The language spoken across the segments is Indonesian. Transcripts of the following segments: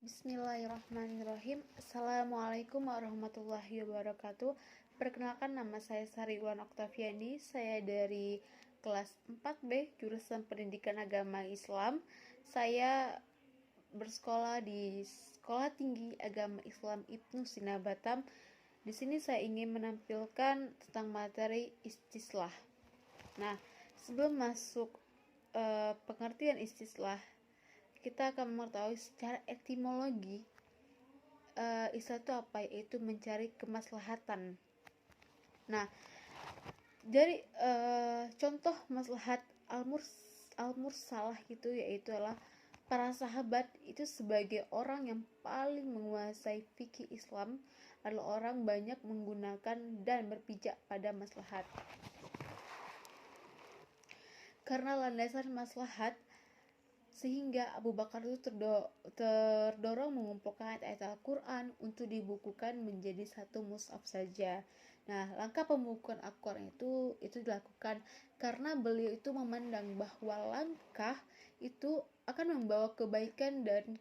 Bismillahirrahmanirrahim. Assalamualaikum warahmatullahi wabarakatuh. Perkenalkan, nama saya Sariwan Oktaviani. Saya dari kelas 4B jurusan Pendidikan Agama Islam. Saya bersekolah di Sekolah Tinggi Agama Islam Ibnu Sina Batam. Di sini saya ingin menampilkan tentang materi istislah. Nah, sebelum masuk pengertian istislah, kita akan mengetahui secara etimologi istislah itu apa, yaitu mencari kemaslahatan. Nah, dari contoh maslahat al-mursalah itu yaitu adalah para sahabat itu sebagai orang yang paling menguasai fikih Islam adalah orang banyak menggunakan dan berpijak pada maslahat. Karena landasan maslahat, sehingga Abu Bakar itu terdorong mengumpulkan ayat Al-Quran untuk dibukukan menjadi satu mushaf saja. Nah, langkah pembukuan Al-Quran itu dilakukan karena beliau itu memandang bahwa langkah itu akan membawa kebaikan dan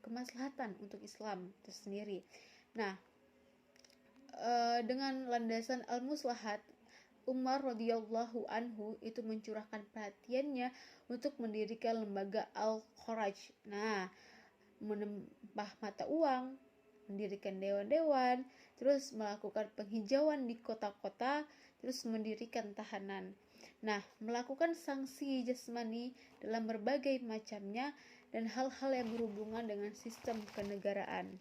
kemaslahatan untuk Islam itu sendiri. Nah, dengan landasan al-muslahat, Umar radhiyallahu anhu itu mencurahkan perhatiannya untuk mendirikan lembaga Al-Kharaj. Nah, menambah mata uang, mendirikan dewan-dewan, terus melakukan penghijauan di kota-kota, terus mendirikan tahanan. Nah, melakukan sanksi jasmani dalam berbagai macamnya dan hal-hal yang berhubungan dengan sistem kenegaraan.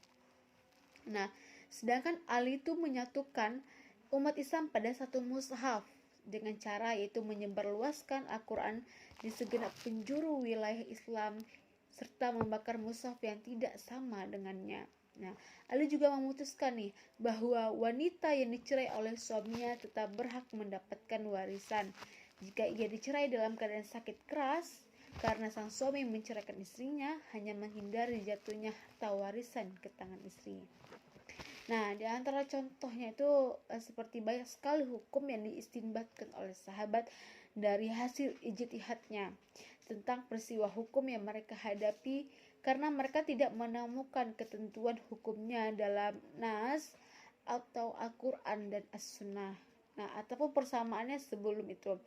Nah, sedangkan Ali itu menyatukan umat Islam pada satu mushaf dengan cara yaitu menyebarluaskan Al-Quran di segenap penjuru wilayah Islam serta membakar mushaf yang tidak sama dengannya. Nah, Ali juga memutuskan nih bahwa wanita yang dicerai oleh suaminya tetap berhak mendapatkan warisan jika ia dicerai dalam keadaan sakit keras karena sang suami menceraikan istrinya hanya menghindari jatuhnya harta warisan ke tangan istri. Nah, di antara contohnya itu seperti banyak sekali hukum yang diistinbatkan oleh sahabat dari hasil ijtihadnya tentang peristiwa hukum yang mereka hadapi karena mereka tidak menemukan ketentuan hukumnya dalam Nas atau Al-Quran dan As-Sunnah. Nah, ataupun persamaannya sebelum itu.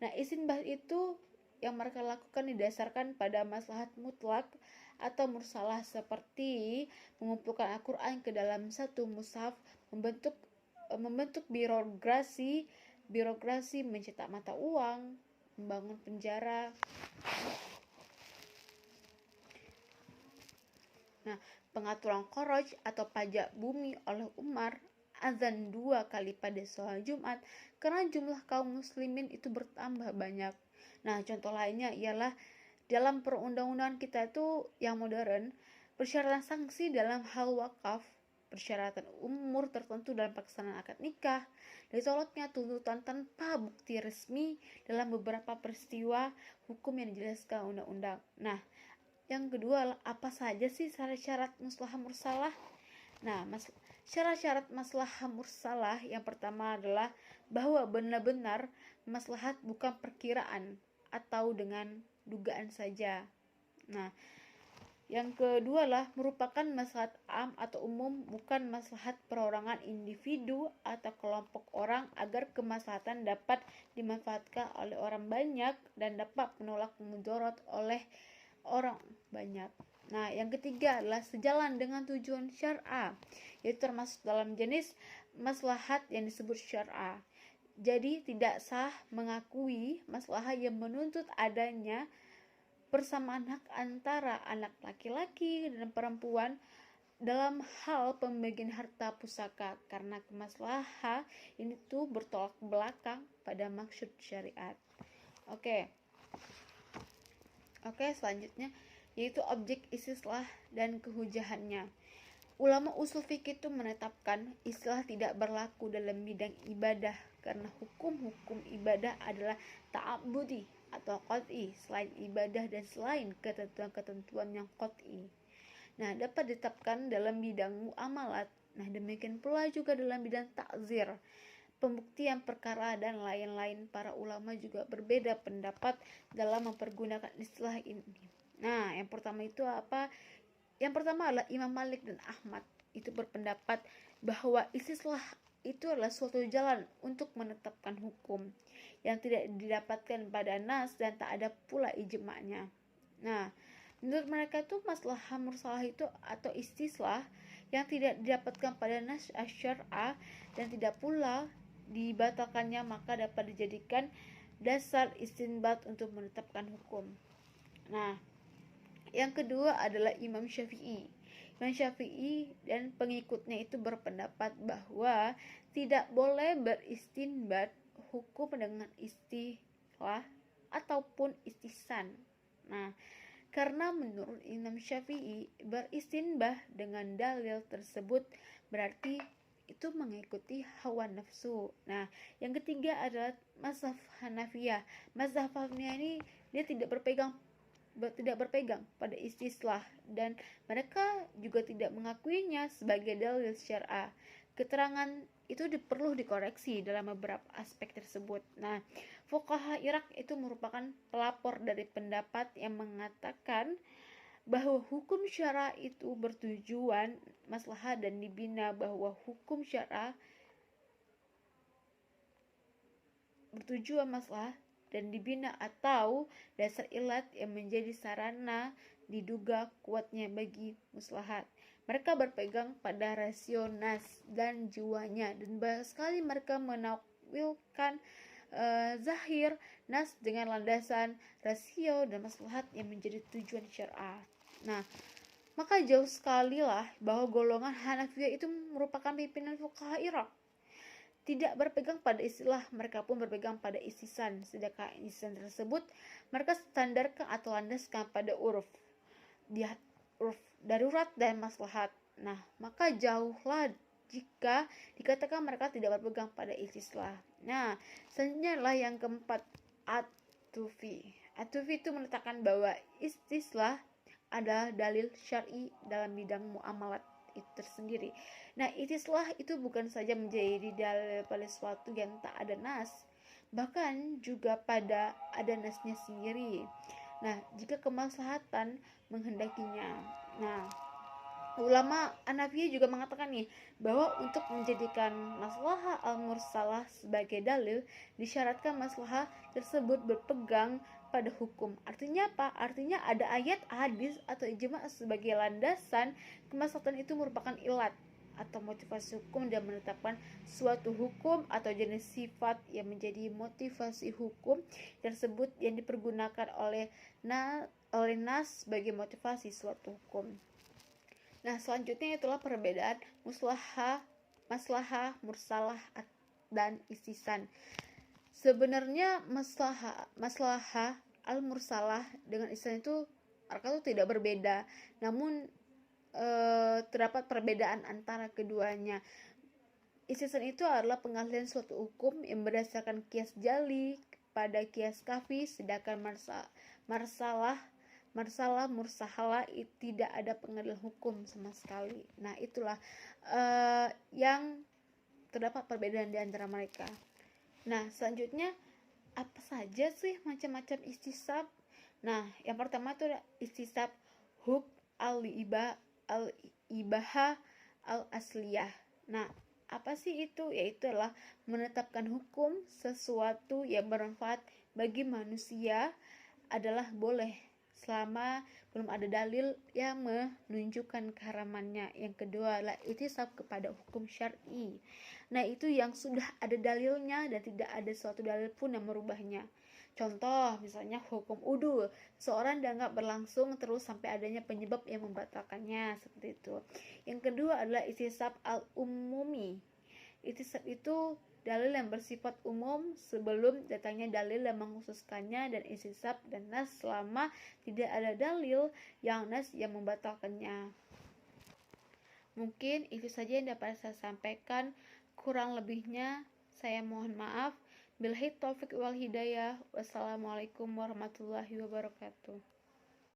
Nah, istinbat itu yang mereka lakukan didasarkan pada maslahat mutlak atau mursalah seperti mengumpulkan Al-Quran ke dalam satu mushaf, membentuk birokrasi mencetak mata uang, membangun penjara. Nah, pengaturan kharaj atau pajak bumi oleh Umar, azan 2 kali pada sholat Jumat karena jumlah kaum muslimin itu bertambah banyak. Nah, contoh lainnya ialah dalam perundang-undangan kita itu yang modern, persyaratan sanksi dalam hal wakaf, persyaratan umur tertentu dalam pelaksanaan akad nikah, ditolaknya tuntutan tanpa bukti resmi dalam beberapa peristiwa hukum yang dijelaskan undang-undang. Nah, yang kedua, apa saja sih syarat-syarat maslahah mursalah? Nah, syarat-syarat maslahah mursalah yang pertama adalah bahwa benar-benar maslahat bukan perkiraan atau dengan dugaan saja. Nah, yang kedua lah merupakan maslahat am atau umum, bukan maslahat perorangan individu atau kelompok orang agar kemaslahatan dapat dimanfaatkan oleh orang banyak dan dapat menolak mudarat oleh orang banyak. Nah, yang ketiga adalah sejalan dengan tujuan syar'a, yaitu termasuk dalam jenis maslahat yang disebut syar'a. Jadi tidak sah mengakui maslahat yang menuntut adanya persamaan hak antara anak laki-laki dan perempuan dalam hal pembagian harta pusaka karena kemaslahatan ini tuh bertolak belakang pada maksud syariat. Oke, selanjutnya yaitu objek istislah dan kehujahannya. Ulama usul fikih itu menetapkan istilah tidak berlaku dalam bidang ibadah karena hukum-hukum ibadah adalah ta'abbudi atau qat'i selain ibadah dan selain ketentuan-ketentuan yang qat'i. Nah, dapat ditetapkan dalam bidang muamalat. Nah, demikian pula juga dalam bidang takzir, pembuktian perkara dan lain-lain. Para ulama juga berbeda pendapat dalam mempergunakan istilah ini. Nah, yang pertama itu apa? Yang pertama adalah Imam Malik dan Ahmad itu berpendapat bahwa istislah itu adalah suatu jalan untuk menetapkan hukum yang tidak didapatkan pada nas dan tak ada pula ijma'nya. Nah, menurut mereka itu masalah mursalah itu atau istislah yang tidak didapatkan pada nas asy-syar'ah dan tidak pula dibatalkannya, maka dapat dijadikan dasar istinbat untuk menetapkan hukum. Nah, yang kedua adalah Imam Syafi'i. Imam Syafi'i dan pengikutnya itu berpendapat bahwa tidak boleh beristinbat hukum dengan istilah ataupun istisan. Nah, karena menurut Imam Syafi'i beristinbah dengan dalil tersebut berarti itu mengikuti hawa nafsu. Nah, yang ketiga adalah mazhab Hanafiyah. Mazhab Hanafiyah ini dia tidak berpegang pada istislah dan mereka juga tidak mengakuinya sebagai dalil syar'ah. Keterangan itu perlu dikoreksi dalam beberapa aspek tersebut. Nah, fuqaha Irak itu merupakan pelapor dari pendapat yang mengatakan bahwa hukum syara itu bertujuan maslahah dan dibina bahwa hukum syara bertujuan maslahah dan dibina atau dasar ilat yang menjadi sarana diduga kuatnya bagi maslahat. Mereka berpegang pada rasio nas dan jiwanya dan banyak sekali mereka menakwilkan zahir nas dengan landasan rasio dan maslahat yang menjadi tujuan syar'ah. Nah, maka jauh sekali lah bahwa golongan Hanafiyah itu merupakan pimpinan fuqaha Irak. Tidak berpegang pada istilah, mereka pun berpegang pada istisan. Sedangkan istisan tersebut mereka standarkan atau landaskan pada uruf darurat dan maslahat. Nah, maka jauhlah jika dikatakan mereka tidak berpegang pada istilah. Nah, selanjutnya adalah yang keempat, At-Tufi. At-Tufi itu menetapkan bahwa istilah adalah dalil syar'i dalam bidang muamalat itu tersendiri. Nah, istislah itu bukan saja menjadi dalil pada sesuatu yang tak ada nas, bahkan juga pada ada nasnya sendiri. Nah, jika kemaslahatan menghendakinya. Nah, ulama Hanafiyah juga mengatakan nih bahwa untuk menjadikan maslahah al-mursalah sebagai dalil disyaratkan maslahah tersebut berpegang pada hukum. Artinya apa? Artinya ada ayat, hadis atau ijma sebagai landasan. Kemaslahatan itu merupakan ilat atau motivasi hukum dan menetapkan suatu hukum atau jenis sifat yang menjadi motivasi hukum tersebut yang dipergunakan oleh nas sebagai motivasi suatu hukum. Nah, selanjutnya itulah perbedaan maslahah, mursalah dan istisan. Sebenarnya maslahah al-mursalah dengan istisan itu mereka itu tidak berbeda, namun terdapat perbedaan antara keduanya. Istisan itu adalah pengalihan suatu hukum yang berdasarkan kias jali pada kias kafi, sedangkan mursahalah tidak ada pengadilan hukum sama sekali. Nah, itulah yang terdapat perbedaan di antara mereka. Nah, selanjutnya apa saja sih macam-macam istisab? Nah, yang pertama itu ada istisab hub al-ibaha al-asliyah. Nah, apa sih itu? Yaitu adalah menetapkan hukum sesuatu yang bermanfaat bagi manusia adalah boleh selama belum ada dalil yang menunjukkan keharamannya. Yang kedua adalah ihtisab kepada hukum syar'i. Nah, itu yang sudah ada dalilnya dan tidak ada suatu dalil pun yang merubahnya. Contoh, misalnya hukum udu, seorang dianggap berlangsung terus sampai adanya penyebab yang membatalkannya, seperti itu. Yang kedua adalah ihtisab al-umumi. Ihtisab itu dalil yang bersifat umum sebelum datangnya dalil yang mengkhususkannya, dan ihtisab dan nas selama tidak ada dalil yang nas yang membatalkannya. Mungkin itu saja yang dapat saya sampaikan. Kurang lebihnya saya mohon maaf. Billahi taufiq wal hidayah. Wassalamualaikum warahmatullahi wabarakatuh.